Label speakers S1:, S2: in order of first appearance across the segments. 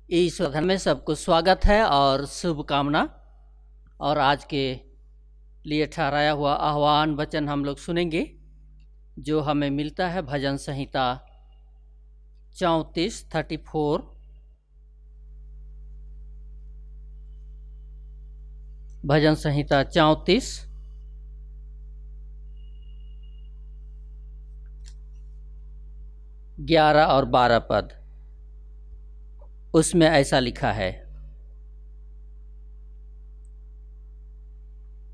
S1: ईश्वर धर्म में सबको स्वागत है और शुभकामना। और आज के लिए ठहराया हुआ आह्वान वचन हम लोग सुनेंगे जो हमें मिलता है भजन संहिता 34 भजन संहिता 34 11 और 12 पद। उसमें ऐसा लिखा है,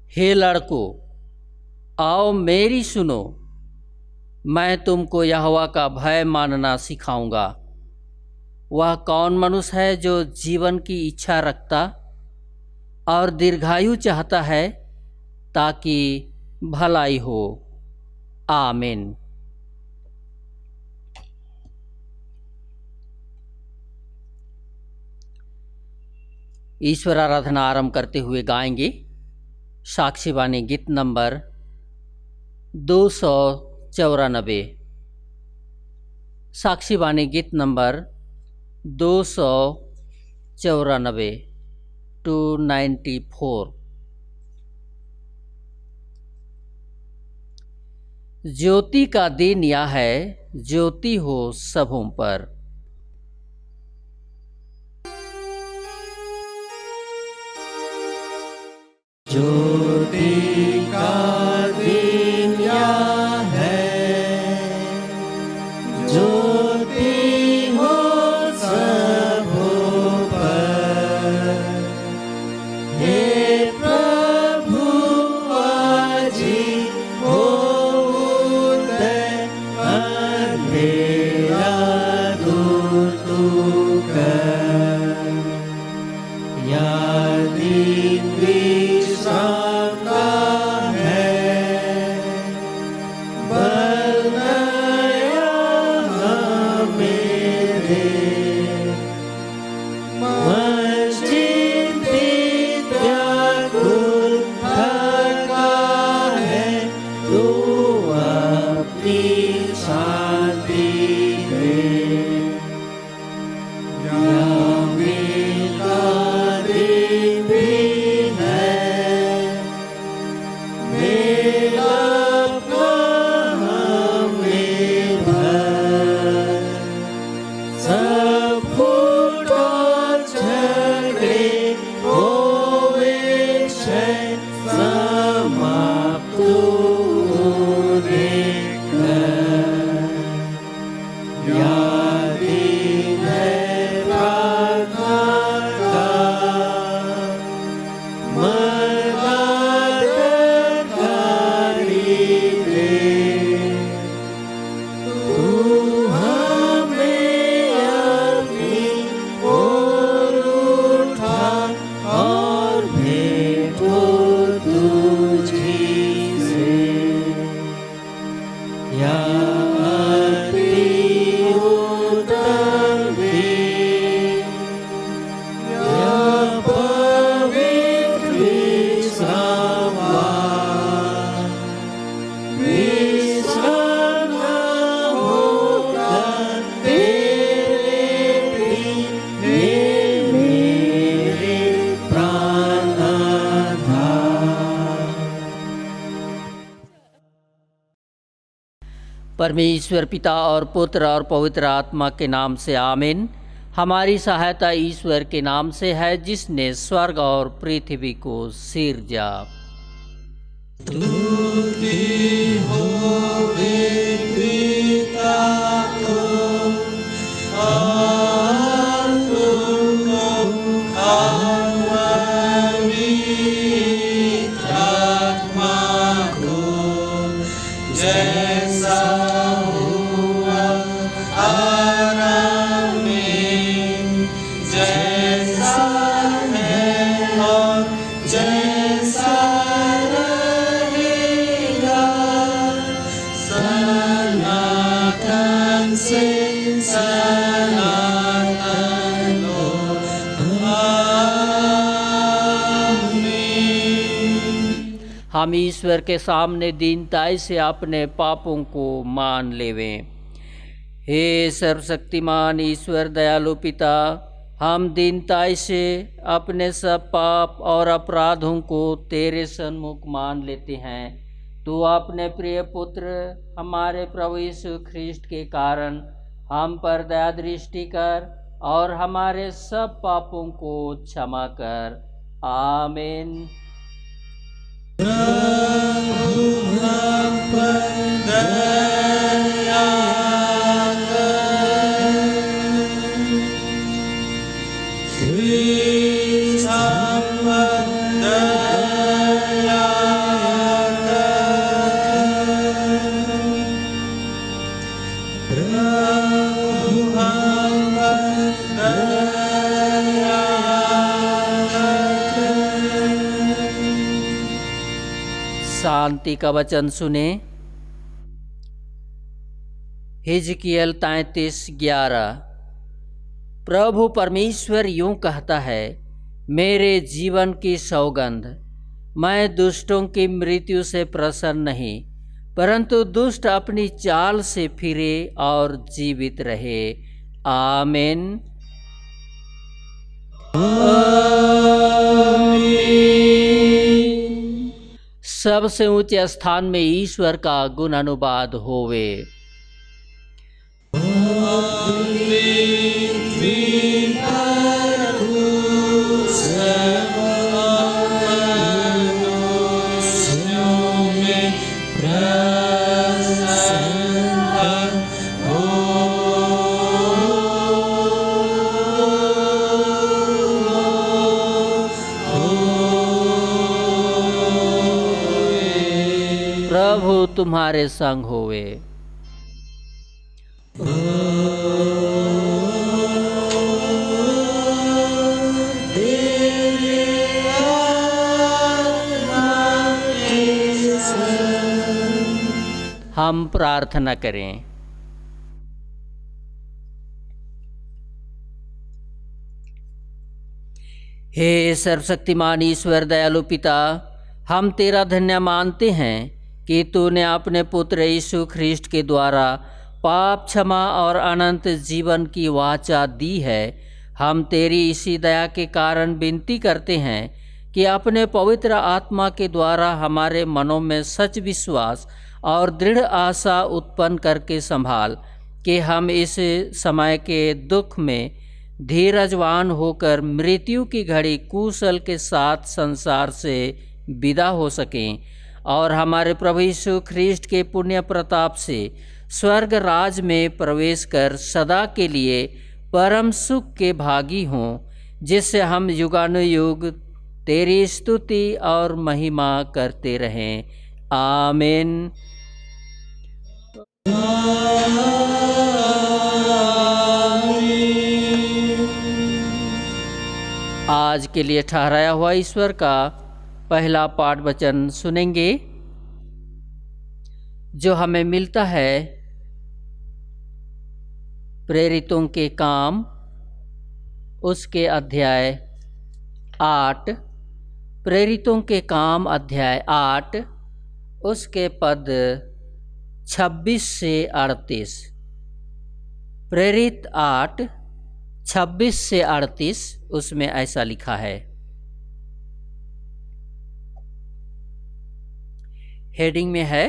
S1: हे लड़कों, आओ मेरी सुनो, मैं तुमको यहोवा का भय मानना सिखाऊंगा। वह कौन मनुष्य है जो जीवन की इच्छा रखता और दीर्घायु चाहता है ताकि भलाई हो। आमीन। ईश्वर आराधना आरंभ करते हुए गाएंगे साक्षी वाणी गीत नंबर 294। साक्षी वाणी गीत नंबर 294 294। ज्योति का दिन यह है, ज्योति हो सबों पर।
S2: ज्योति का दिन यह है, ज्योति हो सबों पर। हे प्रभु आजी हो उदय, अंधेरा दूर तू कर। या दिन विश्राम का है, बल नया हमें दे। मन चिंतित व्याकुल थका है, तू अपनी शांति दे।
S1: परमेश्वर पिता और पुत्र और पवित्र आत्मा के नाम से आमीन। हमारी सहायता ईश्वर के नाम से है जिसने स्वर्ग और पृथ्वी को सिरजा।
S2: स्तुति होवे पिता को और तुमको और पवित्र आत्मा को, जैसा हुआ आरंभ में, जैसा है और जैसा रहेगा, सनातन से सनातन हो। आमीन।
S1: हम ईश्वर के सामने दीनताई से अपने पापों को मान लेवें। हे सर्वशक्तिमान ईश्वर दयालु पिता, हम दीनताई से अपने सब पाप और अपराधों को तेरे सन्मुख मान लेते हैं। तू अपने प्रिय पुत्र हमारे प्रभु यीशु ख्रिस्ट के कारण हम पर दया दृष्टि कर और हमारे सब पापों को क्षमा कर। आमीन।
S2: प्रभु हम पर दया कर। ख्रीस्त हम पर दया कर। प्रभु हम पर दया कर।
S1: शांति का वचन सुने। हिजकियल 33:11। प्रभु परमेश्वर यूं कहता है, मेरे जीवन की सौगंध, मैं दुष्टों की मृत्यु से प्रसन्न नहीं, परंतु दुष्ट अपनी चाल से फिरे और जीवित रहे। आमीन। सबसे ऊंचे स्थान में ईश्वर का गुण अनुवाद होवे। प्रभु तुम्हारे संग होवे। हम प्रार्थना करें। हे सर्वशक्तिमान ईश्वर दयालु पिता, हम तेरा धन्य मानते हैं कि तूने अपने पुत्र यीशु ख्रिस्ट के द्वारा पाप क्षमा और अनंत जीवन की वाचा दी है। हम तेरी इसी दया के कारण विनती करते हैं कि अपने पवित्र आत्मा के द्वारा हमारे मनों में सच विश्वास और दृढ़ आशा उत्पन्न करके संभाल कि हम इस समय के दुख में धीरजवान होकर मृत्यु की घड़ी कुशल के साथ संसार से विदा हो सकें और हमारे प्रभु यीशु ख्रिस्ट के पुण्य प्रताप से स्वर्ग राज में प्रवेश कर सदा के लिए परम सुख के भागी हों, जिससे हम युगानुयुग तेरी स्तुति और महिमा करते रहें। आमीन। आज के लिए ठहराया हुआ ईश्वर का पहला पाठ वचन सुनेंगे, जो हमें मिलता है प्रेरितों के काम उसके अध्याय 8। प्रेरितों के काम अध्याय 8 उसके पद 26 से 38। प्रेरित 8 26 से 38 उसमें ऐसा लिखा है। हेडिंग में है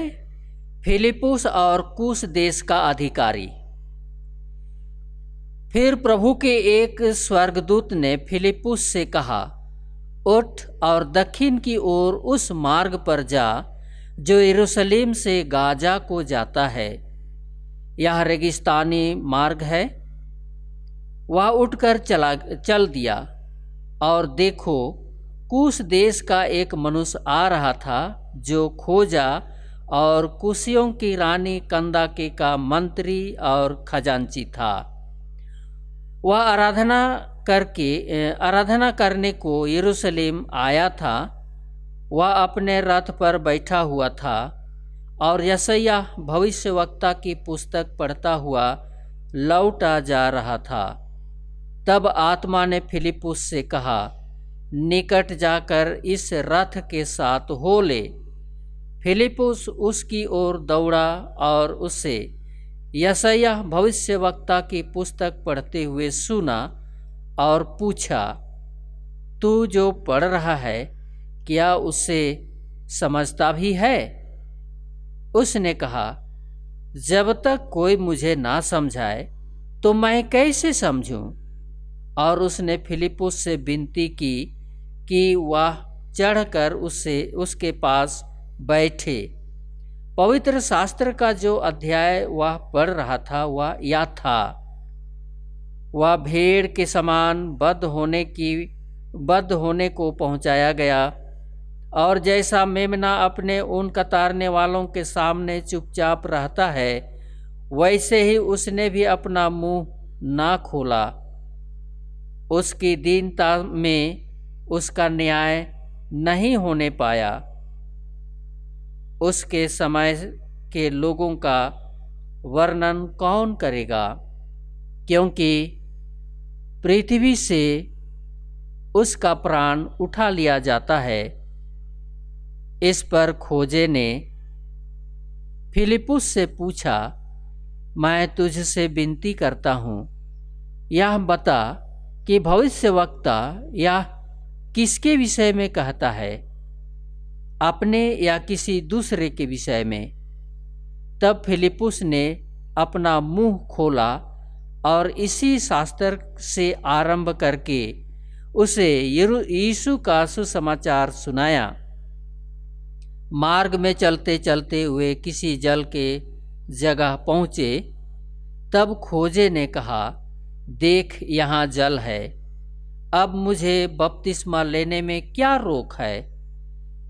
S1: फिलिप्पुस और कुश देश का अधिकारी। फिर प्रभु के एक स्वर्गदूत ने फिलिप्पुस से कहा, उठ और दक्षिण की ओर उस मार्ग पर जा जो यरूशलेम से गाजा को जाता है। यह रेगिस्तानी मार्ग है। वह उठकर चल दिया और देखो, कुश देश का एक मनुष्य आ रहा था जो खोजा और कुशियों की रानी कंदाके का मंत्री और खजांची था। वह आराधना करने को यरूशलेम आया था। वह अपने रथ पर बैठा हुआ था और यशायाह भविष्यवक्ता की पुस्तक पढ़ता हुआ लौटा जा रहा था। तब आत्मा ने फिलिप्पुस से कहा, निकट जाकर इस रथ के साथ हो ले। फिलिप्पुस उसकी ओर दौड़ा और उससे यशायाह भविष्यवक्ता की पुस्तक पढ़ते हुए सुना और पूछा, तू जो पढ़ रहा है क्या उसे समझता भी है? उसने कहा, जब तक कोई मुझे ना समझाए तो मैं कैसे समझूं? और उसने फिलिप्पुस से विनती की कि वह चढ़कर उसके पास बैठे। पवित्र शास्त्र का जो अध्याय वह पढ़ रहा था वह यह था, वह भेड़ के समान बद्ध होने को पहुंचाया गया, और जैसा मेमना अपने ऊन कतारने वालों के सामने चुपचाप रहता है, वैसे ही उसने भी अपना मुंह ना खोला। उसकी दीनता में उसका न्याय नहीं होने पाया। उसके समय के लोगों का वर्णन कौन करेगा? क्योंकि पृथ्वी से उसका प्राण उठा लिया जाता है। इस पर खोजे ने फिलिप्पुस से पूछा, मैं तुझसे विनती करता हूँ, यह बता कि भविष्यवक्ता यह किसके विषय में कहता है, अपने या किसी दूसरे के विषय में? तब फिलिप्पुस ने अपना मुंह खोला और इसी शास्त्र से आरंभ करके उसे यीशु का सुसमाचार सुनाया। मार्ग में चलते चलते वे किसी जल के जगह पहुँचे। तब खोजे ने कहा, देख यहाँ जल है, अब मुझे बपतिस्मा लेने में क्या रोक है?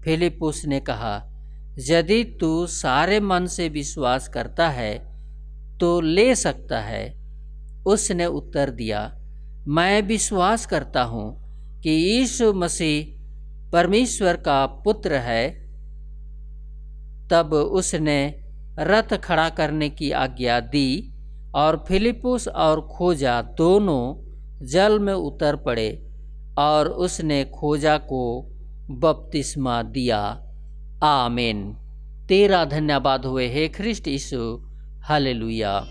S1: फिलिप्पुस ने कहा, यदि तू सारे मन से विश्वास करता है तो ले सकता है। उसने उत्तर दिया, मैं विश्वास करता हूँ कि यीशु मसीह परमेश्वर का पुत्र है। तब उसने रथ खड़ा करने की आज्ञा दी और फिलिप्पुस और खोजा दोनों जल में उतर पड़े और उसने खोजा को बपतिस्मा दिया। आमीन। तेरा धन्यवाद हुए हे ख्रिस्ट यीशु। हालेलुया।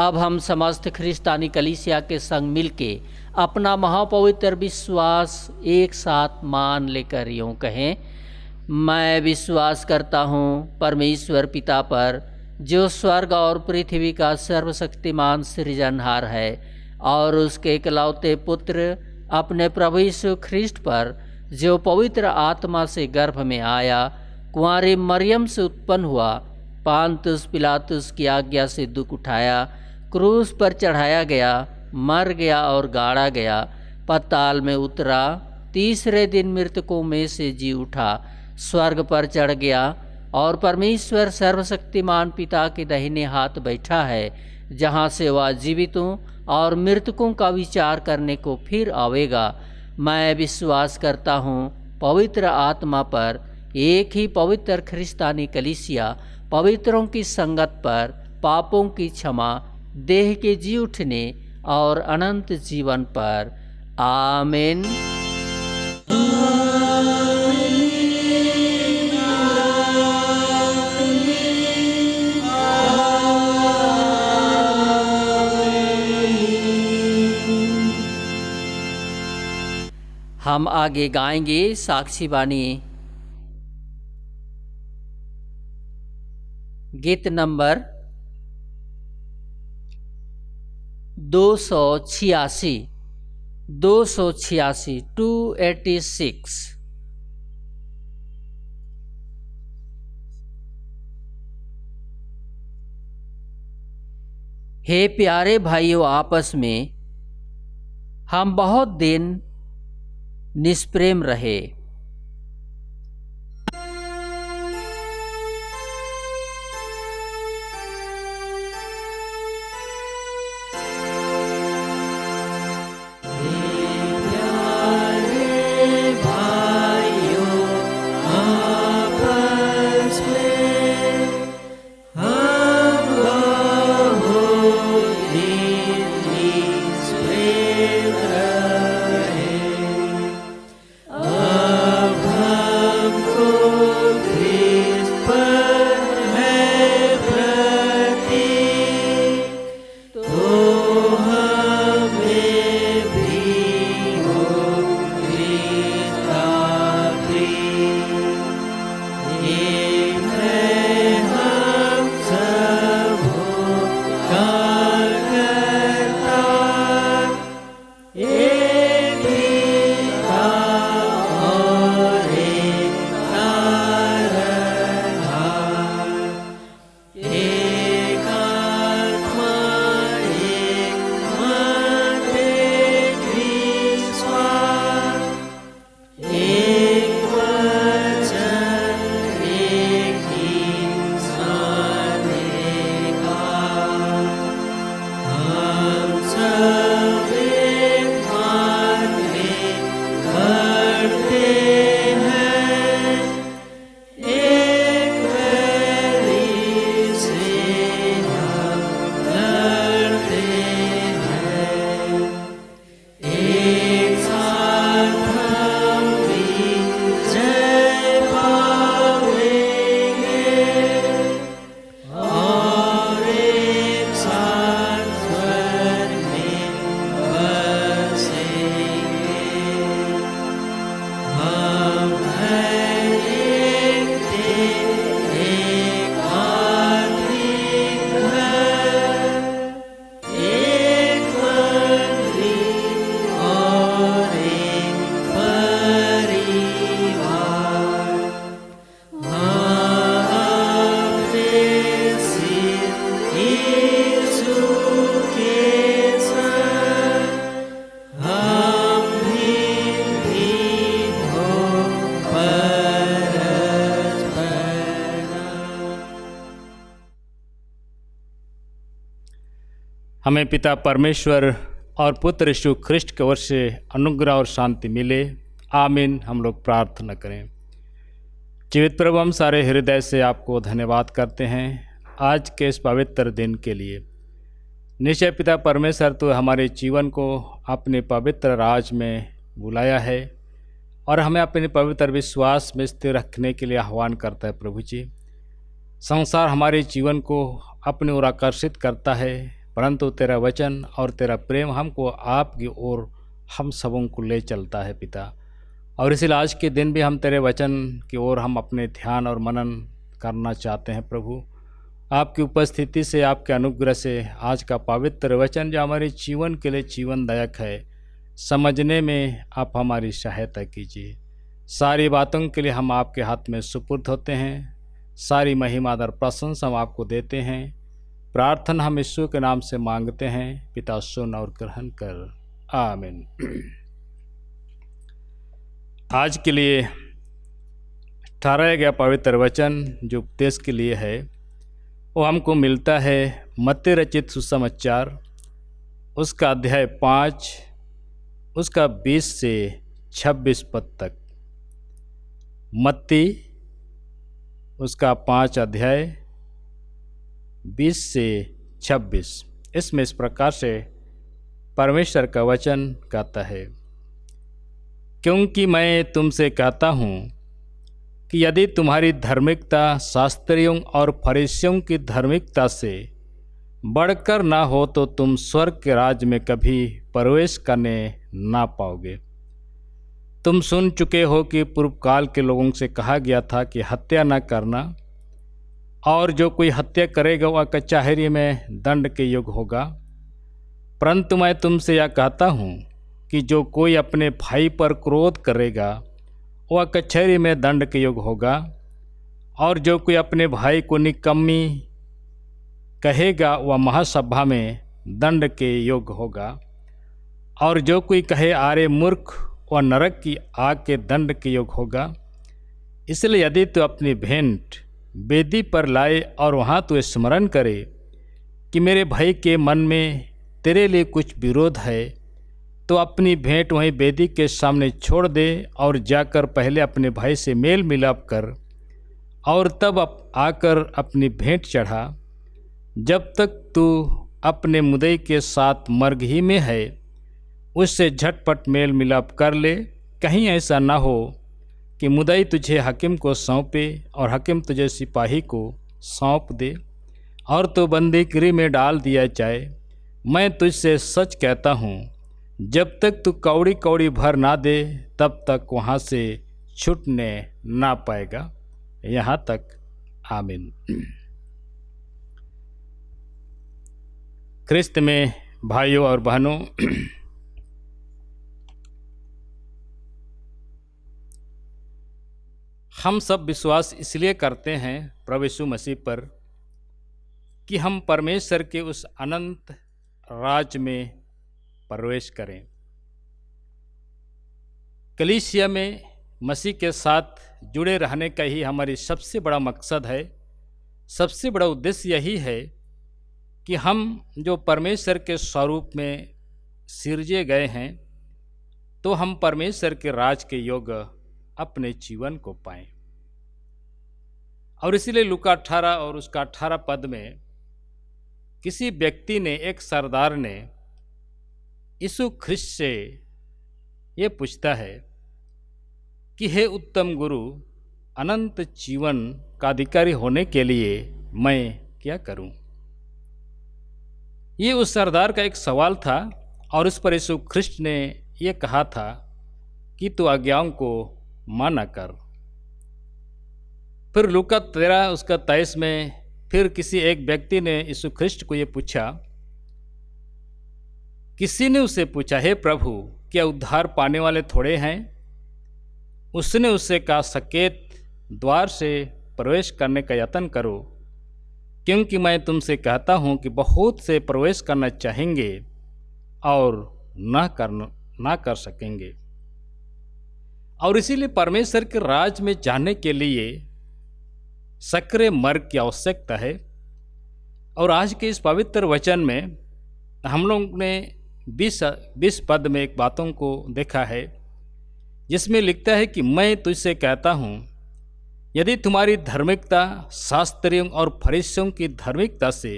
S1: अब हम समस्त ख्रिस्तानी कलीसिया के संग मिलके अपना महापवित्र विश्वास एक साथ मान लेकर यूँ कहें, मैं विश्वास करता हूँ परमेश्वर पिता पर, जो स्वर्ग और पृथ्वी का सर्वशक्तिमान सृजनहार है, और उसके इकलौते पुत्र अपने प्रभु यीशु ख्रिस्ट पर, जो पवित्र आत्मा से गर्भ में आया, कुंवारी मरियम से उत्पन्न हुआ, पांतुस पिलातुस की आज्ञा से दुख उठाया, क्रूस पर चढ़ाया गया, मर गया और गाड़ा गया, पाताल में उतरा, तीसरे दिन मृतकों में से जी उठा, स्वर्ग पर चढ़ गया और परमेश्वर सर्वशक्तिमान पिता के दाहिने हाथ बैठा है, जहाँ से वह जीवितों और मृतकों का विचार करने को फिर आवेगा। मैं विश्वास करता हूँ पवित्र आत्मा पर, एक ही पवित्र ख्रिस्तानी कलीसिया, पवित्रों की संगत पर, पापों की क्षमा, देह के जी उठने और अनंत जीवन पर। आमीन। हम आगे गाएंगे साक्षी बानी, गीत नंबर 286 286। हे प्यारे भाइयों, आपस में हम बहुत दिन निष्प्रेम रहे।
S3: हमें पिता परमेश्वर और पुत्र यीशु ख्रिस्ट के ओर से अनुग्रह और शांति मिले। आमीन। हम लोग प्रार्थना करें। जीवित प्रभु, हम सारे हृदय से आपको धन्यवाद करते हैं आज के इस पवित्र दिन के लिए। निश्चय पिता परमेश्वर, तो हमारे जीवन को अपने पवित्र राज में बुलाया है और हमें अपने पवित्र विश्वास में स्थिर रखने के लिए आह्वान करता है। प्रभु जी, संसार हमारे जीवन को अपनी ओर आकर्षित करता है, परंतु तेरा वचन और तेरा प्रेम हमको आपकी ओर हम सबों को ले चलता है पिता। और इसलिए आज के दिन भी हम तेरे वचन की ओर हम अपने ध्यान और मनन करना चाहते हैं। प्रभु, आपकी उपस्थिति से, आपके अनुग्रह से आज का पवित्र वचन जो हमारे जीवन के लिए जीवनदायक है, समझने में आप हमारी सहायता कीजिए। सारी बातों के लिए हम आपके हाथ में सुपुर्द होते हैं। सारी महिमा और प्रशंसा हम आपको देते हैं। प्रार्थना हम यीशु के नाम से मांगते हैं। पिता, सुन और ग्रहण कर। आमीन। आज के लिए ठहराया गया पवित्र वचन जो उपदेश के लिए है, वो हमको मिलता है मत्ती रचित सुसमाचार, उसका अध्याय 5, उसका 20 से 26 पद तक। मत्ती उसका 5 अध्याय 20 से 26। इसमें इस प्रकार से परमेश्वर का वचन कहता है, क्योंकि मैं तुमसे कहता हूँ कि यदि तुम्हारी धार्मिकता शास्त्रियों और फरीसियों की धार्मिकता से बढ़कर ना हो तो तुम स्वर्ग के राज्य में कभी प्रवेश करने ना पाओगे। तुम सुन चुके हो कि पूर्व काल के लोगों से कहा गया था कि हत्या न करना, और जो कोई हत्या करेगा वह कचहरी में दंड के योग्य होगा। परंतु मैं तुमसे यह कहता हूँ कि जो कोई अपने भाई पर क्रोध करेगा वह कचहरी में दंड के योग्य होगा, और जो कोई अपने भाई को निकम्मी कहेगा वह महासभा में दंड के योग्य होगा, और जो कोई कहे आरे मूर्ख वह नरक की आग के दंड के योग्य होगा। इसलिए यदि तू अपनी भेंट वेदी पर लाए और वहाँ तू स्मरण करे कि मेरे भाई के मन में तेरे लिए कुछ विरोध है, तो अपनी भेंट वहीं वेदी के सामने छोड़ दे और जाकर पहले अपने भाई से मेल मिलाप कर और तब आकर अपनी भेंट चढ़ा। जब तक तू अपने मुदई के साथ मर्ग ही में है, उससे झटपट मेल मिलाप कर ले। कहीं ऐसा ना हो कि मुदई तुझे हकीम को सौंपे और हकीम तुझे सिपाही को सौंप दे और तो बंदीगिरी में डाल दिया जाए। मैं तुझसे सच कहता हूँ, जब तक तू कौड़ी कौड़ी भर ना दे तब तक वहाँ से छूटने ना पाएगा। यहाँ तक। आमीन। ख्रिस्त में भाइयों और बहनों, हम सब विश्वास इसलिए करते हैं प्रभु यीशु मसीह पर कि हम परमेश्वर के उस अनंत राज में प्रवेश करें। कलीसिया में मसीह के साथ जुड़े रहने का ही हमारी सबसे बड़ा मकसद है। सबसे बड़ा उद्देश्य यही है कि हम जो परमेश्वर के स्वरूप में सिरजे गए हैं, तो हम परमेश्वर के राज के योग्य अपने जीवन को पाएं। और इसीलिए लूका 18 और उसका 18 पद में किसी व्यक्ति ने, एक सरदार ने यीशु ख्रिस्त से ये पूछता है कि हे उत्तम गुरु, अनंत जीवन का अधिकारी होने के लिए मैं क्या करूं? ये उस सरदार का एक सवाल था और उस पर यीशु ख्रिस्त ने ये कहा था कि तू आज्ञाओं को माना कर। फिर लूका 13 उसका 23 में फिर किसी एक व्यक्ति ने यीशु ख्रिस्त को ये पूछा, किसी ने उससे पूछा, हे प्रभु, क्या उद्धार पाने वाले थोड़े हैं? उसने उससे कहा, सकेत द्वार से प्रवेश करने का यत्न करो, क्योंकि मैं तुमसे कहता हूँ कि बहुत से प्रवेश करना चाहेंगे और ना कर सकेंगे। और इसीलिए परमेश्वर के राज में जाने के लिए सक्रिय मार्ग की आवश्यकता है। और आज के इस पवित्र वचन में हम लोग ने 20 पद में एक बातों को देखा है, जिसमें लिखता है कि मैं तुझसे कहता हूँ, यदि तुम्हारी धार्मिकता शास्त्रियों और फरीसियों की धार्मिकता से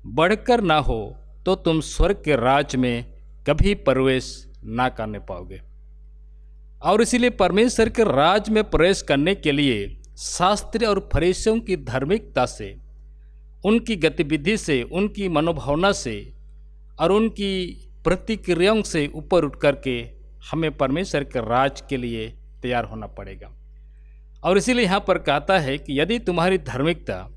S3: बढ़कर ना हो तो तुम स्वर्ग के राज में कभी प्रवेश ना करने पाओगे। और इसीलिए परमेश्वर के राज में प्रवेश करने के लिए शास्त्री और फरीसियों की धार्मिकता से, उनकी गतिविधि से, उनकी मनोभावना से और उनकी प्रतिक्रियाओं से ऊपर उठ करके हमें परमेश्वर के राज के लिए तैयार होना पड़ेगा। और इसीलिए यहाँ पर कहता है कि यदि तुम्हारी धार्मिकता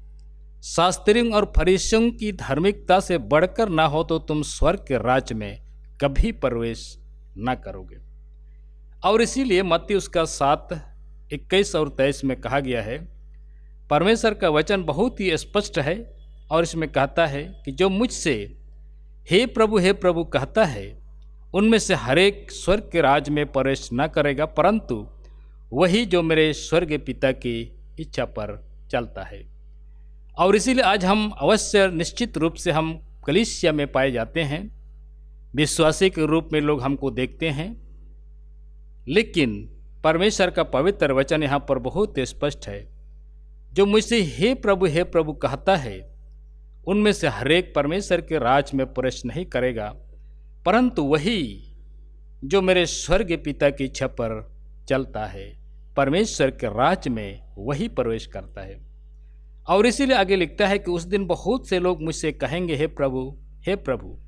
S3: शास्त्रियों और फरीसियों की धार्मिकता से बढ़कर ना हो तो तुम स्वर्ग के राज्य में कभी प्रवेश ना करोगे। और इसीलिए मत्ती उसका 7:21 और 23 में कहा गया है, परमेश्वर का वचन बहुत ही स्पष्ट है और इसमें कहता है कि जो मुझसे हे प्रभु कहता है, उनमें से हर एक स्वर्ग के राज में प्रवेश न करेगा, परंतु वही जो मेरे स्वर्ग पिता की इच्छा पर चलता है। और इसीलिए आज हम अवश्य निश्चित रूप से हम कलीसिया में पाए जाते हैं, विश्वासी के रूप में लोग हमको देखते हैं, लेकिन परमेश्वर का पवित्र वचन यहाँ पर बहुत स्पष्ट है, जो मुझसे हे प्रभु कहता है, उनमें से हर एक परमेश्वर के राज में प्रवेश नहीं करेगा, परंतु वही जो मेरे स्वर्ग पिता की इच्छा पर चलता है, परमेश्वर के राज में वही प्रवेश करता है। और इसीलिए आगे लिखता है कि उस दिन बहुत से लोग मुझसे कहेंगे, हे प्रभु,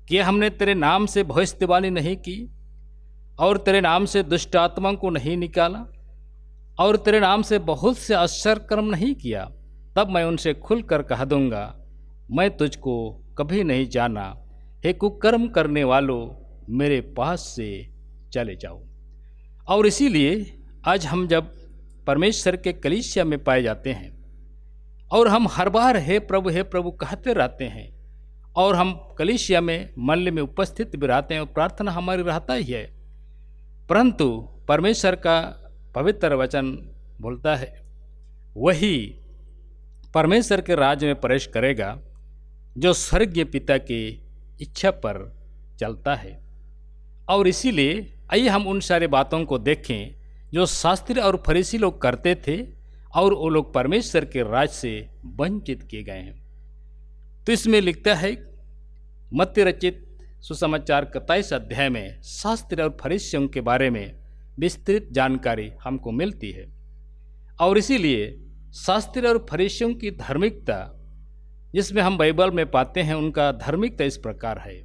S3: क्या हमने तेरे नाम से भविष्यवाणी नहीं की और तेरे नाम से दुष्ट आत्मा को नहीं निकाला और तेरे नाम से बहुत से आश्चर्य कर्म नहीं किया? तब मैं उनसे खुलकर कह दूंगा, मैं तुझको कभी नहीं जाना, हे कुकर्म करने वालों, मेरे पास से चले जाओ। और इसीलिए आज हम जब परमेश्वर के कलीसिया में पाए जाते हैं और हम हर बार हे प्रभु कहते रहते हैं और हम कलीसिया में मंडली में उपस्थित भी रहते हैं और प्रार्थना हमारी रहता ही है, परंतु परमेश्वर का पवित्र वचन बोलता है वही परमेश्वर के राज्य में प्रवेश करेगा जो स्वर्गीय पिता की इच्छा पर चलता है। और इसीलिए आइए हम उन सारे बातों को देखें जो शास्त्री और फरीसी लोग करते थे और वो लोग परमेश्वर के राज से वंचित किए गए हैं। तो इसमें लिखता है, मत्ती रचित सुसमाचार 27 अध्याय में शास्त्री और फरीसियों के बारे में विस्तृत जानकारी हमको मिलती है। और इसीलिए शास्त्री और फरीसियों की धार्मिकता जिसमें हम बाइबल में पाते हैं, उनका धार्मिकता इस प्रकार है।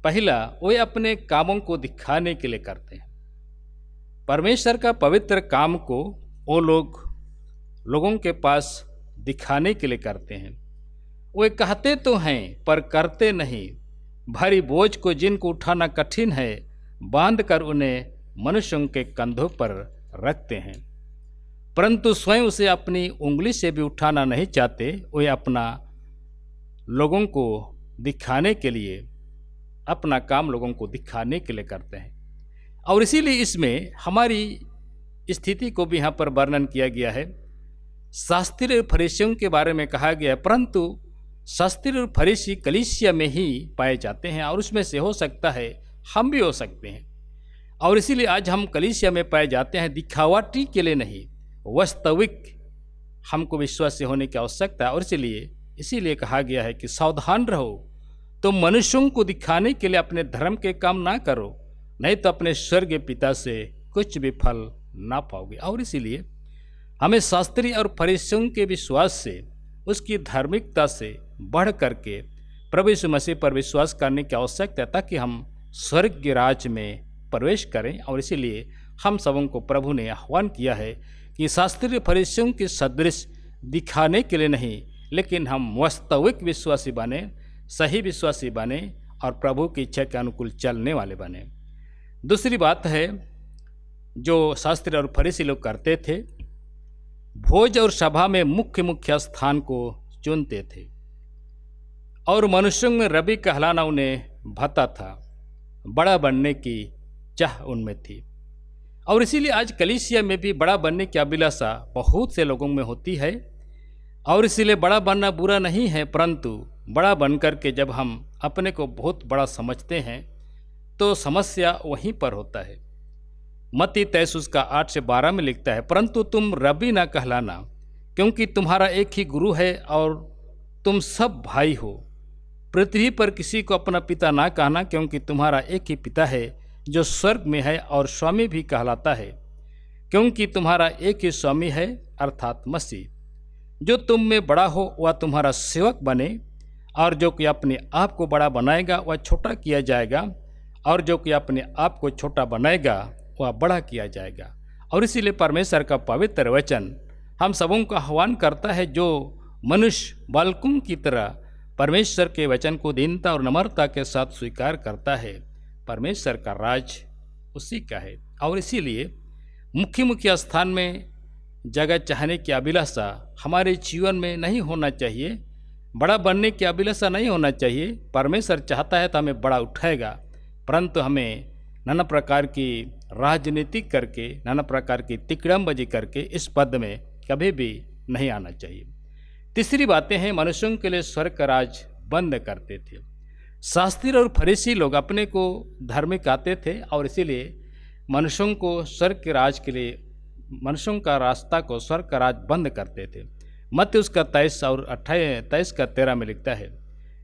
S3: पहला, वे अपने कामों को दिखाने के लिए करते हैं। परमेश्वर का पवित्र काम को वो लोगों के पास दिखाने के लिए करते हैं। वे कहते तो हैं पर करते नहीं। भारी बोझ को जिनको उठाना कठिन है, बांधकर उन्हें मनुष्यों के कंधों पर रखते हैं, परंतु स्वयं उसे अपनी उंगली से भी उठाना नहीं चाहते। वे अपना लोगों को दिखाने के लिए, अपना काम लोगों को दिखाने के लिए करते हैं। और इसीलिए इसमें हमारी स्थिति को भी यहाँ पर वर्णन किया गया है। शास्त्री फरीसियों के बारे में कहा गया है, परंतु शास्त्री और फरीसी कलीसिया में ही पाए जाते हैं और उसमें से हो सकता है हम भी हो सकते हैं। और इसीलिए आज हम कलीसिया में पाए जाते हैं, दिखावटी के लिए नहीं, वास्तविक हमको विश्वासी होने की आवश्यकता है। और इसीलिए कहा गया है कि सावधान रहो, तो मनुष्यों को दिखाने के लिए अपने धर्म के काम ना करो, नहीं तो अपने स्वर्गीय पिता से कुछ भी फल ना पाओगे। और इसीलिए हमें शास्त्री और फरीसियों के विश्वास से, उसकी धार्मिकता से बढ़ करके प्रभु यीशु मसीह पर विश्वास करने की आवश्यकता है, ताकि हम स्वर्ग के राज में प्रवेश करें। और इसीलिए हम सबों को प्रभु ने आह्वान किया है कि शास्त्री फरीसियों के सदृश दिखाने के लिए नहीं, लेकिन हम वास्तविक विश्वासी बने, सही विश्वासी बने और प्रभु की इच्छा के अनुकूल चलने वाले बने। दूसरी बात है जो शास्त्री और फरीसी लोग करते थे, भोज और सभा में मुख्य स्थान को चुनते थे और मनुष्यों में रबी कहलाना उन्हें भाता था, बड़ा बनने की चाह उनमें थी। और इसीलिए आज कलीसिया में भी बड़ा बनने की अभिलाषा बहुत से लोगों में होती है। और इसीलिए बड़ा बनना बुरा नहीं है, परंतु बड़ा बनकर के जब हम अपने को बहुत बड़ा समझते हैं तो समस्या वहीं पर होता है। मत्ती 23 उसका 8 से 12 में लिखता है, परंतु तुम रबी ना कहलाना, क्योंकि तुम्हारा एक ही गुरु है और तुम सब भाई हो। पृथ्वी पर किसी को अपना पिता ना कहना, क्योंकि तुम्हारा एक ही पिता है जो स्वर्ग में है, और स्वामी भी कहलाता है, क्योंकि तुम्हारा एक ही स्वामी है, अर्थात मसीह। जो तुम में बड़ा हो वह तुम्हारा सेवक बने, और जो कि अपने आप को बड़ा बनाएगा वह छोटा किया जाएगा, और जो कि अपने आप को छोटा बनाएगा वह बड़ा किया जाएगा। और इसीलिए परमेश्वर का पवित्र वचन हम सबों को आह्वान करता है, जो मनुष्य बालकों की तरह परमेश्वर के वचन को दीनता और नम्रता के साथ स्वीकार करता है, परमेश्वर का राज उसी का है। और इसीलिए मुख्य स्थान में जगह चाहने की अभिलाषा हमारे जीवन में नहीं होना चाहिए, बड़ा बनने की अभिलाषा नहीं होना चाहिए। परमेश्वर चाहता है तो हमें बड़ा उठाएगा, परंतु हमें नाना प्रकार की राजनीति करके, नाना प्रकार की तिकड़मबाजी करके इस पद में कभी भी नहीं आना चाहिए। तीसरी बातें हैं, मनुष्यों के लिए स्वर्ग का राज बंद करते थे। शास्त्री और फरीसी लोग अपने को धार्मिक आते थे और इसीलिए मनुष्यों को स्वर्ग के राज के लिए, मनुष्यों का रास्ता को, स्वर्ग का राज बंद करते थे। मत्ती उसका 23 और 23 का 13 में लिखता है,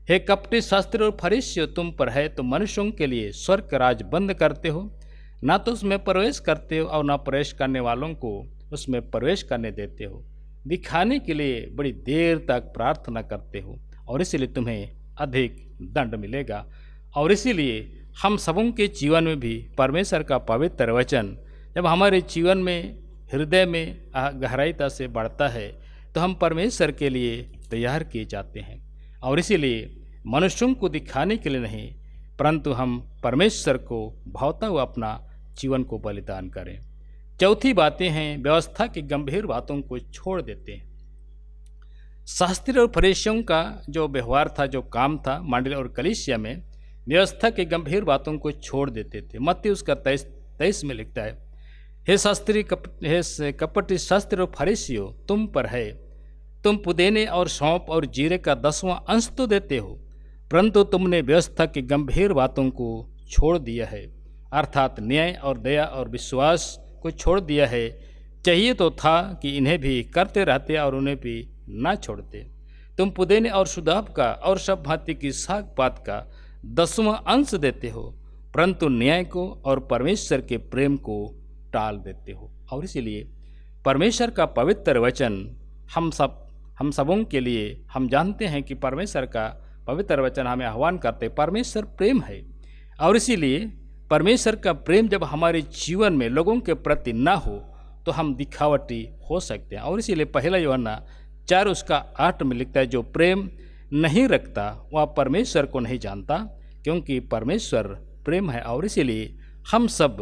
S3: हे कपटी शास्त्री और फरीसियों, तुम पर है तो मनुष्यों के लिए स्वर्ग का राज बंद करते हो, ना तो उसमें प्रवेश करते हो और ना प्रवेश करने वालों को उसमें प्रवेश करने देते हो। दिखाने के लिए बड़ी देर तक प्रार्थना करते हो और इसीलिए तुम्हें अधिक दंड मिलेगा। और इसीलिए हम सबों के जीवन में भी परमेश्वर का पवित्र वचन जब हमारे जीवन में, हृदय में गहराईता से बढ़ता है तो हम परमेश्वर के लिए तैयार किए जाते हैं। और इसीलिए मनुष्यों को दिखाने के लिए नहीं, परंतु हम परमेश्वर को भावता हुआ अपना जीवन को बलिदान करें। चौथी बातें हैं, व्यवस्था की गंभीर बातों को छोड़ देते हैं। शास्त्री और फरीसियों का जो व्यवहार था, जो काम था मंडली और कलीसिया में, व्यवस्था की गंभीर बातों को छोड़ देते थे। मत्ती उसका 23 में लिखता है, हे कपटी शास्त्री और फरीसियों, तुम पर है, तुम पुदीने और सौंफ और जीरे का 10वां अंश तो देते हो, परंतु तुमने व्यवस्था की गंभीर बातों को छोड़ दिया है, अर्थात न्याय और दया और विश्वास को छोड़ दिया है। चाहिए तो था कि इन्हें भी करते रहते और उन्हें भी ना छोड़ते। तुम पुदीने और सुदाब का और सब भांति की साग पात का 10वां अंश देते हो, परंतु न्याय को और परमेश्वर के प्रेम को टाल देते हो। और इसीलिए परमेश्वर का पवित्र वचन हम सबों के लिए, हम जानते हैं कि परमेश्वर का पवित्र वचन हमें आह्वान करते, परमेश्वर प्रेम है। और इसीलिए परमेश्वर का प्रेम जब हमारे जीवन में लोगों के प्रति ना हो तो हम दिखावटी हो सकते हैं। और इसीलिए पहला यूहन्ना 4 उसका 8 में लिखता है, जो प्रेम नहीं रखता वह परमेश्वर को नहीं जानता, क्योंकि परमेश्वर प्रेम है। और इसीलिए हम सब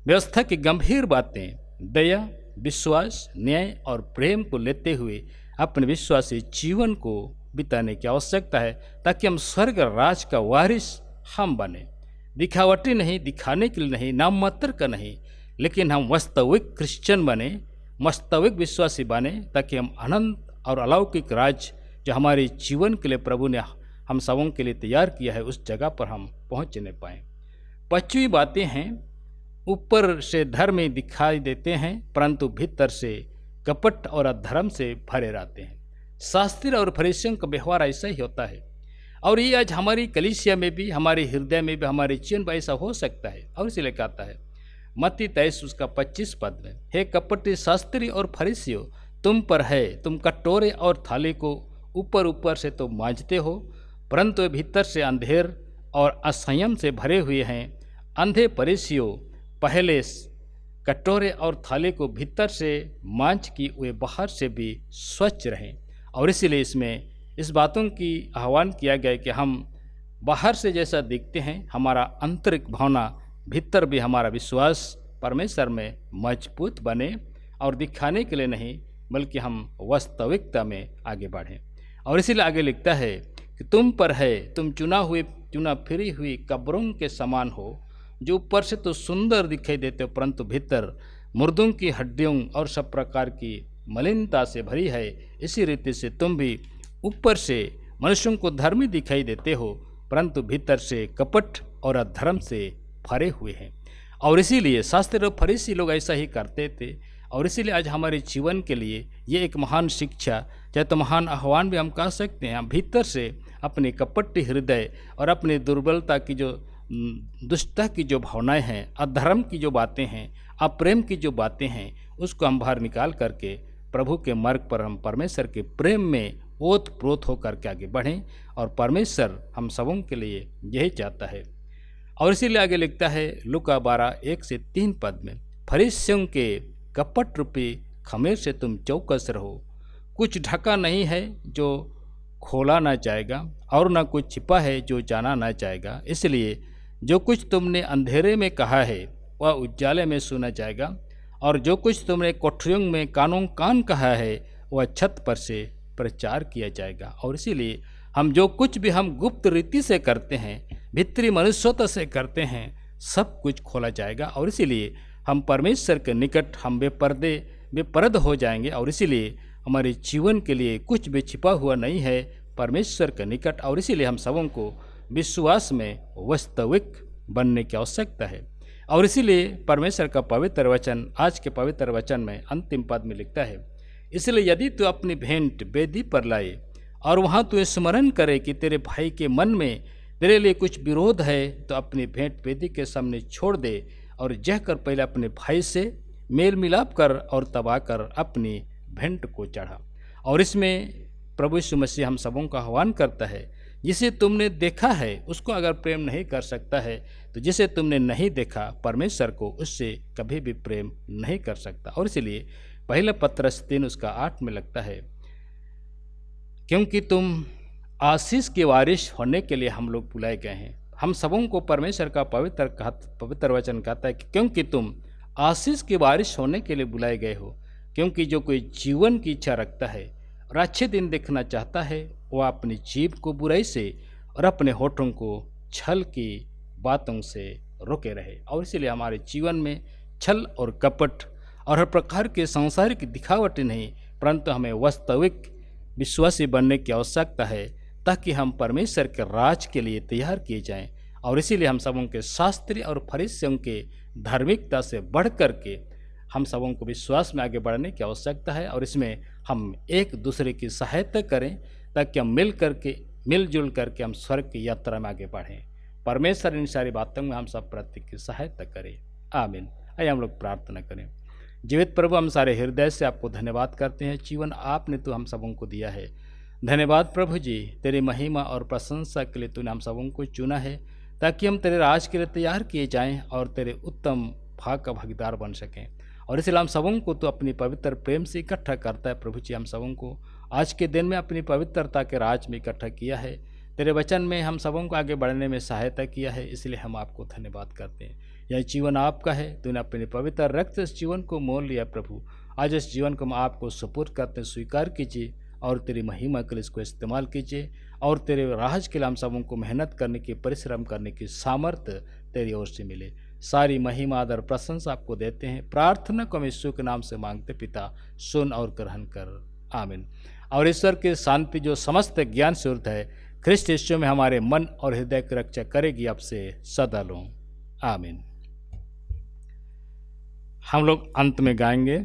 S3: व्यवस्था की गंभीर बातें, दया, विश्वास, न्याय और प्रेम को लेते हुए अपने विश्वासी जीवन को बिताने की आवश्यकता है, ताकि हम स्वर्ग राज का वारिस हम बने। दिखावटी नहीं, दिखाने के लिए नहीं, नाम मात्र का नहीं, लेकिन हम वास्तविक क्रिश्चियन बने, वास्तविक विश्वासी बने, ताकि हम अनंत और अलौकिक राज जो हमारे जीवन के लिए प्रभु ने हम सबों के लिए तैयार किया है, उस जगह पर हम पहुँचने पाएँ। पश्चिमी बातें हैं, ऊपर से धर्म दिखाई देते हैं परंतु भीतर से कपट और अधर्म से भरे रहते हैं। शास्त्री और फरीसियों का व्यवहार ऐसा ही होता है, और ये आज हमारी कलीसिया में भी, हमारे हृदय में भी, हमारे जीवन में ऐसा हो सकता है। और इसलिए कहता है मत्ती 23 उसका 25 पद में, हे कपटी शास्त्री और फरीसियों, तुम पर है, तुम कटोरे और थाली को ऊपर ऊपर से तो मांजते हो परंतु भीतर से अंधेर और असंयम से भरे हुए हैं। अंधे फरीसियों, पहले कटोरे और थाली को भीतर से मांझ की वे बाहर से भी स्वच्छ रहें। और इसीलिए इसमें इस बातों की आह्वान किया गया कि हम बाहर से जैसा दिखते हैं, हमारा आंतरिक भावना, भीतर भी हमारा विश्वास परमेश्वर में मजबूत बने, और दिखाने के लिए नहीं बल्कि हम वास्तविकता में आगे बढ़ें। और इसीलिए आगे लिखता है कि तुम पर है, तुम चुना फिरी हुई कब्रों के समान हो, जो ऊपर से तो सुंदर दिखाई देते हो परंतु भीतर मुर्दों की हड्डियों और सब प्रकार की मलिनता से भरी है। इसी रीति से तुम भी ऊपर से मनुष्यों को धर्मी दिखाई देते हो परंतु भीतर से कपट और अधर्म से भरे हुए हैं। और इसीलिए शास्त्री और फरीसी लोग ऐसा ही करते थे। और इसीलिए आज हमारे जीवन के लिए ये एक महान शिक्षा, चाहे तो महान आह्वान भी हम कह सकते हैं। हम भीतर से अपने कपटी हृदय और अपनी दुर्बलता की जो दुष्टता की जो भावनाएं हैं, अधर्म की जो बातें हैं, अप्रेम की जो बातें हैं, उसको हम बाहर निकाल करके प्रभु के मार्ग पर हम परमेश्वर के प्रेम में ओत प्रोत होकर के आगे बढ़ें। और परमेश्वर हम सबों के लिए यही चाहता है। और इसीलिए आगे लिखता है लूका 12:1-3 पद में, फरीसियों के कपट रूपी खमीर से तुम चौकस रहो, कुछ ढका नहीं है जो खोला ना जाएगा और न कुछ छिपा है जो जाना ना जाएगा। इसलिए जो कुछ तुमने अंधेरे में कहा है वह उजाले में सुना जाएगा, और जो कुछ तुमने कोठरियों में कानों कान कहा है वह छत पर से प्रचार किया जाएगा। और इसीलिए हम जो कुछ भी हम गुप्त रीति से करते हैं, भीतरी मनुष्यता से करते हैं, सब कुछ खोला जाएगा। और इसीलिए हम परमेश्वर के निकट हम बेपर्द हो जाएंगे। और इसीलिए हमारे जीवन के लिए कुछ भी छिपा हुआ नहीं है परमेश्वर के निकट। और इसीलिए हम सबों को विश्वास में वास्तविक बनने की आवश्यकता है। और इसीलिए परमेश्वर का पवित्र वचन, आज के पवित्र वचन में अंतिम पद में लिखता है, इसलिए यदि तू अपनी भेंट वेदी पर लाए और वहाँ तू स्मरण करे कि तेरे भाई के मन में तेरे लिए कुछ विरोध है, तो अपनी भेंट वेदी के सामने छोड़ दे और जाकर पहले अपने भाई से मेल मिलाप कर और तबा कर अपनी भेंट को चढ़ा। और इसमें प्रभु यीशु मसीह हम सबों का आह्वान करता है, जिसे तुमने देखा है उसको अगर प्रेम नहीं कर सकता है तो जिसे तुमने नहीं देखा परमेश्वर को उससे कभी भी प्रेम नहीं कर सकता। और इसलिए पहला पत्रस 3:8 में लगता है, क्योंकि तुम आशीष के वारिस होने के लिए हम लोग बुलाए गए हैं। हम सबों को परमेश्वर का पवित्र वचन कहता है कि क्योंकि तुम आशीष के वारिस होने के लिए बुलाए गए हो। क्योंकि जो कोई जीवन की इच्छा रखता है और अच्छे दिन देखना चाहता है, वह अपनी जीभ को बुराई से और अपने होठों को छल की बातों से रोके रहे। और इसीलिए हमारे जीवन में छल और कपट और हर प्रकार के सांसारिक दिखावट नहीं, परंतु हमें वास्तविक विश्वासी बनने की आवश्यकता है, ताकि हम परमेश्वर के राज के लिए तैयार किए जाएं। और इसीलिए हम सबों के शास्त्री और फरीसियों के धार्मिकता से बढ़ कर के हम सबों को विश्वास में आगे बढ़ने की आवश्यकता है। और इसमें हम एक दूसरे की सहायता करें, ताकि हम मिलजुल करके हम स्वर्ग की यात्रा में आगे बढ़ें। परमेश्वर इन सारी बातों में हम सब प्रत्येक की सहायता करें। आमीन। आइए हम लोग प्रार्थना करें। जीवित प्रभु, हम सारे हृदय से आपको धन्यवाद करते हैं। जीवन आपने तो हम सबों को दिया है। धन्यवाद प्रभु जी, तेरी महिमा और प्रशंसा के लिए तूने हम सबों को चुना है, ताकि हम तेरे राज के लिए तैयार किए जाएं और तेरे उत्तम भाग का भागीदार बन सकें। और इसलिए हम सबों को तो अपनी पवित्र प्रेम से इकट्ठा करता है। प्रभु जी, हम सबों को आज के दिन में अपनी पवित्रता के राज में इकट्ठा किया है। तेरे वचन में हम सबों को आगे बढ़ने में सहायता किया है, इसलिए हम आपको धन्यवाद करते हैं। यह जीवन आपका है, तूने अपने पवित्र रक्त इस जीवन को मोल लिया। प्रभु, आज इस जीवन को हम आपको सुपुर्द करते हैं, स्वीकार कीजिए और तेरी महिमा के लिए इसको इस्तेमाल कीजिए। और तेरे राज के लिए हम सबों को मेहनत करने की, परिश्रम करने की सामर्थ्य तेरी ओर से मिले। सारी महिमा आदर प्रशंसा आपको देते हैं। प्रार्थना को हम यीशु के नाम से मांगते पिता, सुन और ग्रहण कर। आमीन। और ईश्वर की शांति जो समस्त ज्ञान से ऊर्ध्व है ख्रिस्त यीशु में हमारे मन और हृदय की रक्षा करेगी आपसे सदा लूँ। आमीन। हम लोग अंत में गाएंगे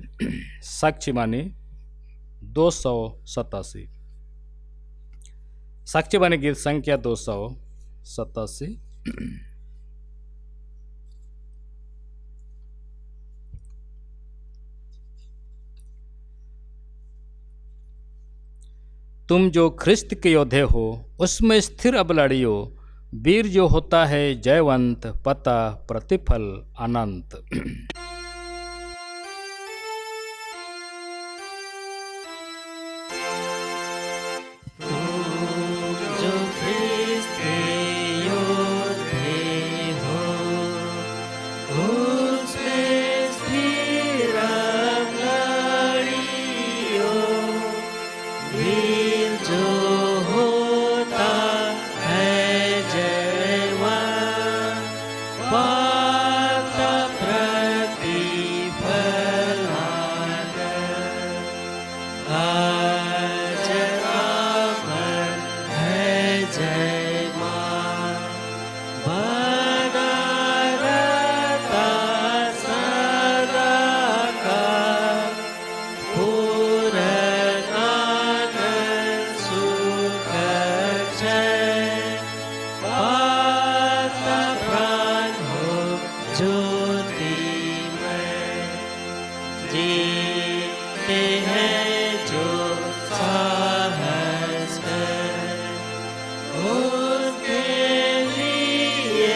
S3: साक्ष्यवाणी 287। साक्ष्यवाणी गीत संख्या 287। तुम जो ख्रिस्त के योद्धे हो उसमें स्थिर अब लड़ियो, वीर जो होता है जयवंत पता प्रतिफल अनंत।
S1: जो ख्रिस्त के योद्धे हो उसमें स्थिर लड़ियो, वीर जो होता है जयवान पाता प्रतिफल आज अमर है जयमान बना रहता सदा का पूर्ण आनंद सुख क्षय पाता प्राण हो ज्योति में जीते हैं जो साहस कर उसके लिए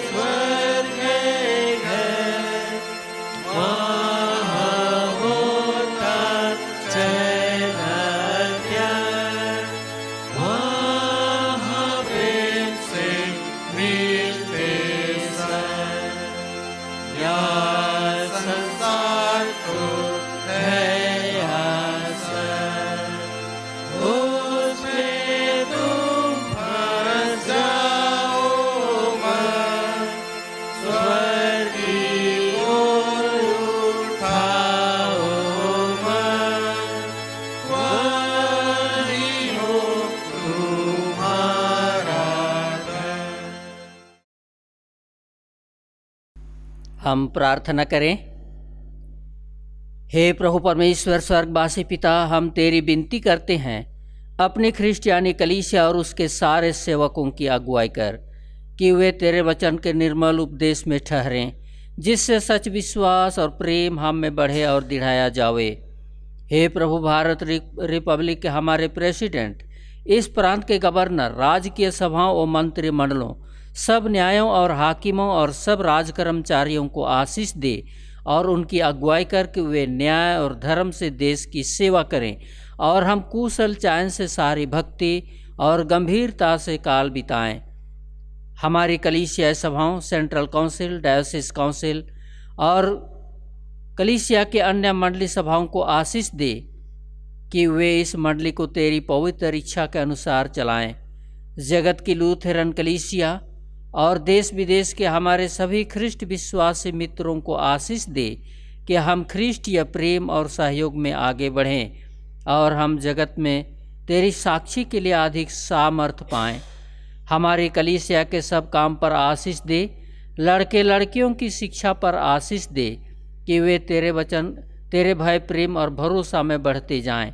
S1: स्वर्ग है वहाँ होता चैन त्याग, वहाँ प्रेम से मिलते सब या संसार को है आसन, उसमें तुम फंस जाओ मन, स्वर्ग की ओर उठाओ मन, वही हो तुम्हारा घर। हम प्रार्थना करें। हे प्रभु परमेश्वर स्वर्गवासी पिता, हम तेरी विनती करते हैं अपने ख्रिस्तियानी कलीसिया और उसके सारे सेवकों की अगुवाई कर कि वे तेरे वचन के निर्मल उपदेश में ठहरें, जिससे सच विश्वास और प्रेम हम में बढ़े और दिढ़ाया जावे। हे प्रभु, भारत रिपब्लिक के हमारे प्रेसिडेंट, इस प्रांत के गवर्नर, राजकीय सभाओं और मंत्रिमंडलों, सब न्यायों और हाकिमों और सब राज कर्मचारियों को आशीष दे और उनकी अगुवाई करके वे न्याय और धर्म से देश की सेवा करें और हम कुशल चैन से सारी भक्ति और गंभीरता से काल बिताएं। हमारी कलीसिया सभाओं, सेंट्रल काउंसिल, डायोसिस काउंसिल और कलीसिया के अन्य मंडली सभाओं को आशीष दे कि वे इस मंडली को तेरी पवित्र इच्छा के अनुसार चलाएं। जगत की लूथरन कलीसिया और देश विदेश के हमारे सभी ख्रिस्ट विश्वासी मित्रों को आशीष दे कि हम ख्रिस्टीय प्रेम और सहयोग में आगे बढ़ें और हम जगत में तेरी साक्षी के लिए अधिक सामर्थ पाएं। हमारी कलीसिया के सब काम पर आशीष दे, लड़के लड़कियों की शिक्षा पर आशीष दे कि वे तेरे वचन, तेरे भय, प्रेम और भरोसा में बढ़ते जाएं।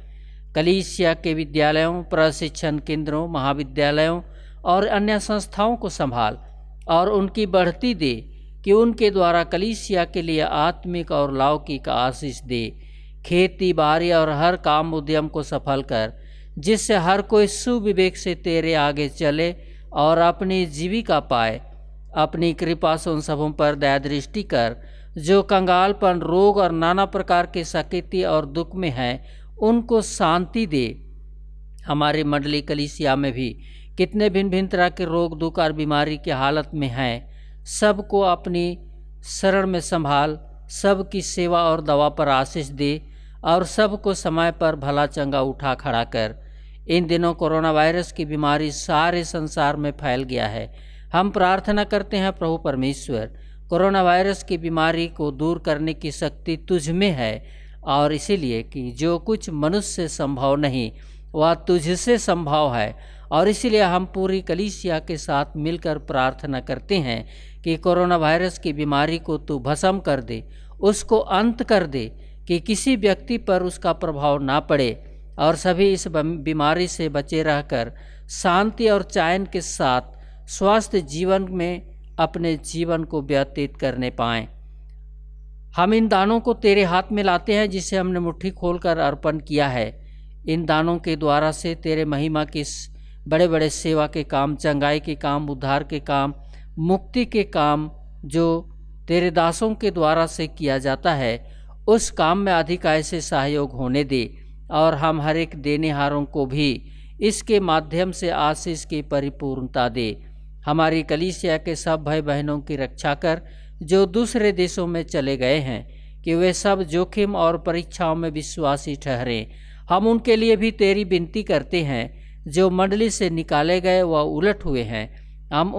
S1: कलीसिया के विद्यालयों, प्रशिक्षण केंद्रों, महाविद्यालयों और अन्य संस्थाओं को संभाल और उनकी बढ़ती दे कि उनके द्वारा कलीसिया के लिए आत्मिक और लौकिक आशीष दे। खेती बाड़ी और हर काम उद्यम को सफल कर, जिससे हर कोई सुविवेक से तेरे आगे चले और अपनी जीविका पाए। अपनी कृपा से उन सबों पर दया दृष्टि कर जो कंगालपन, रोग और नाना प्रकार के सकेती और दुख में हैं, उनको शांति दे। हमारी मंडली कलीसिया में भी कितने भिन्न भिन्न तरह के रोग, दुख और बीमारी की हालत में हैं, सबको अपनी शरण में संभाल, सबकी सेवा और दवा पर आशीष दे और सबको समय पर भला चंगा उठा खड़ा कर। इन दिनों कोरोना वायरस की बीमारी सारे संसार में फैल गया है। हम प्रार्थना करते हैं प्रभु परमेश्वर, कोरोना वायरस की बीमारी को दूर करने की शक्ति तुझ में है और इसीलिए कि जो कुछ मनुष्य से संभव नहीं वह तुझसे संभव है। और इसीलिए हम पूरी कलीसिया के साथ मिलकर प्रार्थना करते हैं कि कोरोना वायरस की बीमारी को तू भस्म कर दे, उसको अंत कर दे, कि किसी व्यक्ति पर उसका प्रभाव ना पड़े और सभी इस बीमारी से बचे रहकर शांति और चैन के साथ स्वस्थ जीवन में अपने जीवन को व्यतीत करने पाएं। हम इन दानों को तेरे हाथ में लाते हैं जिसे हमने मुट्ठी खोलकर अर्पण किया है। इन दानों के द्वारा से तेरे महिमा के बड़े बड़े सेवा के काम, चंगाई के काम, उद्धार के काम, मुक्ति के काम जो तेरे दासों के द्वारा से किया जाता है, उस काम में अधिक ऐसे सहयोग होने दे और हम हर एक देनेहारों को भी इसके माध्यम से आशीष की परिपूर्णता दे। हमारी कलीसिया के सब भाई बहनों की रक्षा कर जो दूसरे देशों में चले गए हैं, कि वे सब जोखिम और परीक्षाओं में विश्वासी ठहरें। हम उनके लिए भी तेरी विनती करते हैं जो मंडली से निकाले गए व उलट हुए हैं। हम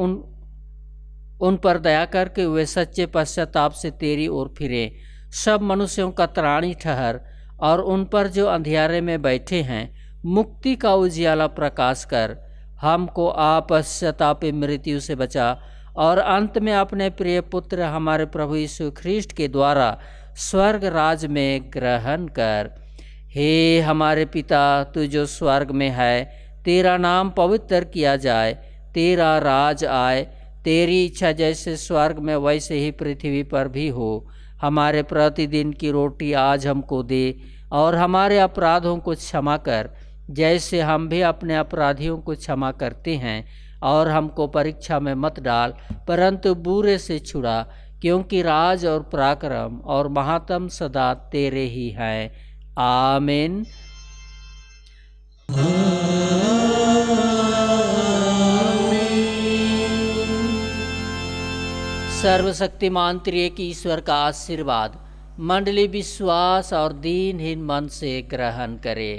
S1: उन पर दया करके वे सच्चे पश्चाताप से तेरी ओर फिरें। सब मनुष्यों का त्राणी ठहर और उन पर जो अंधियारे में बैठे हैं मुक्ति का उजियाला प्रकाश कर। हमको अपश्चातापी मृत्यु से बचा और अंत में अपने प्रिय पुत्र हमारे प्रभु यीशु ख्रीष्ट के द्वारा स्वर्ग राज में ग्रहण कर। हे हमारे पिता, तू जो स्वर्ग में है, तेरा नाम पवित्र किया जाए, तेरा राज आए, तेरी इच्छा जैसे स्वर्ग में वैसे ही पृथ्वी पर भी हो। हमारे प्रतिदिन की रोटी आज हमको दे और हमारे अपराधों को क्षमा कर जैसे हम भी अपने अपराधियों को क्षमा करते हैं, और हमको परीक्षा में मत डाल परंतु बुरे से छुड़ा, क्योंकि राज और पराक्रम और महात्म सदा तेरे ही हैं। आमीन। सर्वशक्तिमान त्रिएक ईश्वर का आशीर्वाद मंडली विश्वास और दीनहीन मन से ग्रहण करे।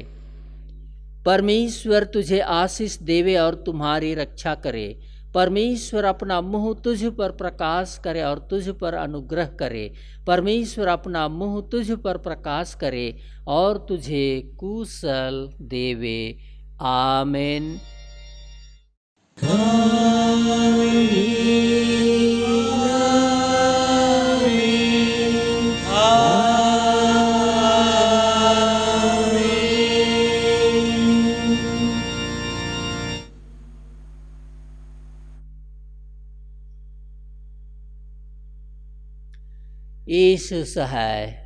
S1: परमेश्वर तुझे आशीष देवे और तुम्हारी रक्षा करे। परमेश्वर अपना मुंह तुझ पर प्रकाश करे और तुझ पर अनुग्रह करे। परमेश्वर अपना मुंह तुझ पर प्रकाश करे और तुझे कुशल देवे। आमीन। यीशु सहाय।